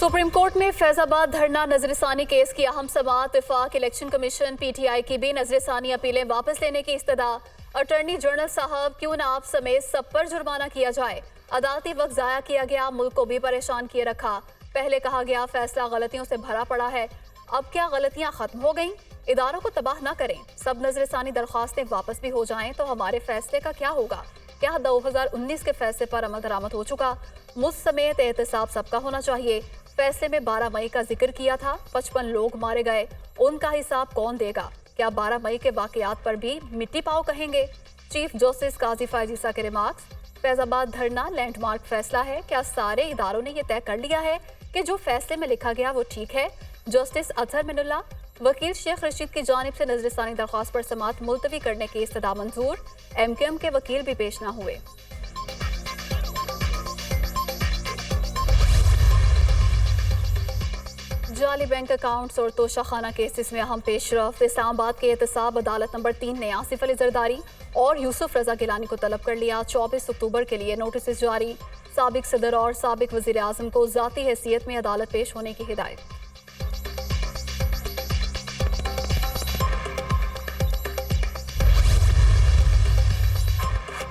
Supreme court में फैजाबाद धरना नजरसानी case की अहम समाअत। वफाक इलेक्शन कमीशन पीटीआई की भी नजरसानी अपीलें वापस लेने की इस्तदा। अटॉर्नी जनरल साहब, क्यों ना आप समेत सब पर जुर्माना किया जाए। अदालती वक्त जाया किया गया, मुल्क को भी परेशान किए रखा। पहले कहा गया फैसला गलतियों से भरा पड़ा है, अब क्या गलतियां खत्म हो गईं? इदारों को तबाह न करें। सब नजरसानी दरख्वास्तें वापस भी हो जाएं तो हमारे फैसले का क्या होगा? क्या 2019 के फैसले पर अमल दरामद हो चुका? मुझ समेत एहतसाब सबका होना चाहिए। फैसले में 12 मई का जिक्र किया था, 55 लोग मारे गए, उनका हिसाब कौन देगा? क्या 12 मई के वाकयात पर भी मिट्टी पाओ कहेंगे? चीफ जस्टिस काजी फैज ईसा के रिमार्क्स। फैजाबाद धरना लैंडमार्क फैसला है। क्या सारे इदारों ने यह तय कर लिया है कि जो फैसले में लिखा गया वो ठीक है? जस्टिस अतहर मिनुल्लाह। वकील शेख रशीद की जानिब से नजरसानी दरख्वास्त पर समाअत मुलतवी करने की इस्तदा मंजूर। एमकेएम के वकील भी पेश न हुए। जाली बैंक अकाउंट्स और तोशाखाना केसेस में अहम पेशरफ। इस्लामाबाद के एहतसाब अदालत नंबर 3 ने आसिफ अली जरदारी और यूसुफ रजा गिलानी को तलब कर लिया। 24 अक्टूबर के लिए नोटिस जारी। साबिक सदर और साबिक वजीर आजम को जाती हैसियत में अदालत पेश होने की हिदायत।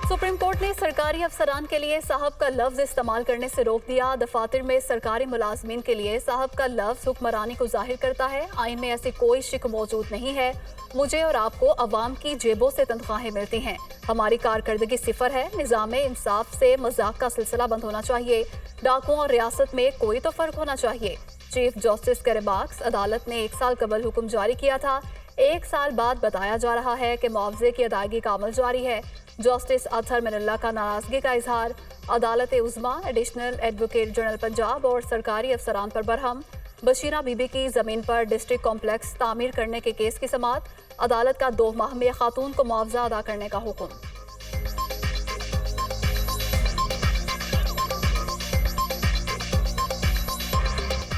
सुप्रीम कोर्ट ने सरकारी अफसरान के लिए साहब का लफ्ज इस्तेमाल करने से रोक दिया। दफातर में सरकारी मुलाजमीन के लिए साहब का लफ्ज हुक्मरानी को जाहिर करता है। आइन में ऐसी कोई शिक मौजूद नहीं है। मुझे और आपको अवाम की जेबों से तनख्वाहें मिलती हैं, हमारी कारकर्दगी सिफर है। निज़ाम इंसाफ से मजाक का सिलसिला बंद होना चाहिए। डाकुओं और रियासत में कोई तो फर्क होना चाहिए। चीफ जस्टिस के रिमार्क्स। अदालत ने 1 साल कबल हुक्म जारी किया था, 1 साल बाद बताया जा रहा है कि मुआवजे की अदायगी का अमल जारी है। जस्टिस अतहर मिनुल्लाह का नाराजगी का इजहार। अदालत उज़्मा, एडिशनल एडवोकेट जनरल पंजाब और सरकारी अफसरान पर बरहम। बशीरा बीबी की जमीन पर डिस्ट्रिक्ट कॉम्प्लेक्स तामीर करने के केस की समाअत। अदालत का 2 माह में खातून को मुआवजा अदा करने का हुक्म।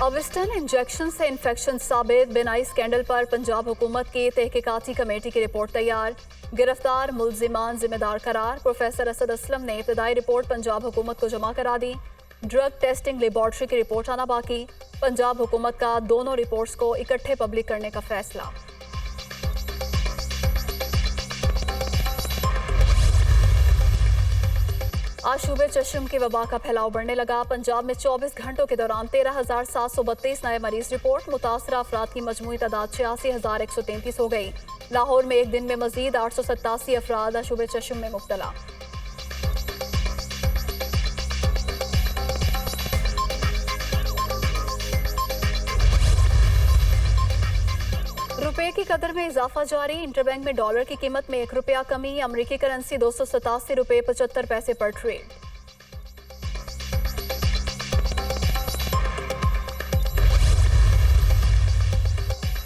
अविस्टन इंजेक्शन से इन्फेक्शन साबित। बिनाई स्कैंडल पर पंजाब हुकूमत की तहकीकाती कमेटी की रिपोर्ट तैयार। गिरफ्तार मुलजिमान जिम्मेदार करार। प्रोफेसर असद असलम ने इब्तदाई रिपोर्ट पंजाब हुकूमत को जमा करा दी। ड्रग टेस्टिंग लेबॉर्ट्री की रिपोर्ट आना बाकी। पंजाब हुकूमत का दोनों रिपोर्ट्स को इकट्ठे पब्लिक करने का फैसला। आशूबे चश्म की वबा का फैलाव बढ़ने लगा। पंजाब में 24 घंटों के दौरान 13,732 नए मरीज रिपोर्ट। मुतासरा अफराद की मजमूई तादाद 86,133 हो गई। लाहौर में एक दिन में मजीद 887 अफराद आशूबे चश्म में मुब्तला। रुपए की कदर में इजाफा जारी। इंटरबैंक में डॉलर की कीमत में 1 रुपया कमी। अमरीकी करेंसी 287 रुपये 75 पैसे पर ट्रेड।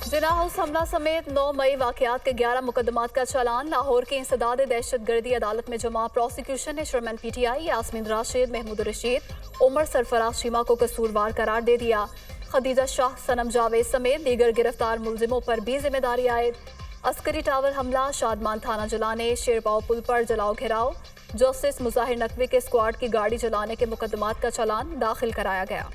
जिना हाउस हमला समेत 9 मई वाकयात के 11 मुकदमात का चालान। लाहौर की इंसदाद दहशतगर्दी अदालत में जमा। प्रोसिक्यूशन ने चेयरमैन पीटीआई यास्मीन राशिद, महमूद रशीद, उमर सरफराज शीमा को कसूरवार करार दे दिया। खदीजा शाह, सनम जावेद समेत दीगर गिरफ्तार मुलजिमों पर भी जिम्मेदारी आयद। अस्करी टावर हमला, शादमान थाना जलाने, शेरपाव पुल पर जलाओ घेराव। जस्टिस मुजाहिर नकवी के स्क्वाड की गाड़ी जलाने के मुकदमात का चालान दाखिल कराया गया।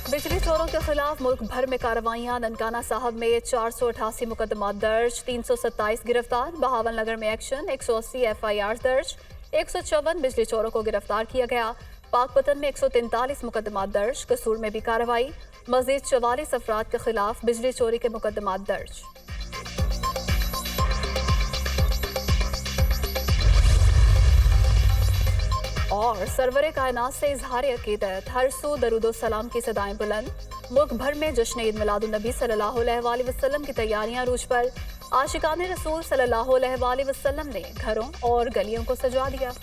बिजली चोरों के खिलाफ मुल्क भर में कार्रवाइयां। ननकाना साहब में 488 मुकदमात दर्ज, 327 गिरफ्तार। बहावल नगर में एक्शन, 180 FIR दर्ज, 154 बिजली चोरों को गिरफ्तार किया गया। पाकपतन में 143 मुकदमात दर्ज। कसूर में भी कार्रवाई। मजीद 44 अफराद के खिलाफ बिजली चोरी के मुकदमात दर्ज। और सरवरे कायनात से इजहार अकीदत। हर सू दरूदो सलाम की सदाएं बुलंद। मुल्क भर में जश्न ईद मिलादुन नबी सल्लल्लाहु अलैहि वसल्लम की तैयारियां अरूज पर। आशिकाने रसूल सल्लल्लाहु अलैहि वसल्लम ने घरों और गलियों को सजा दिया।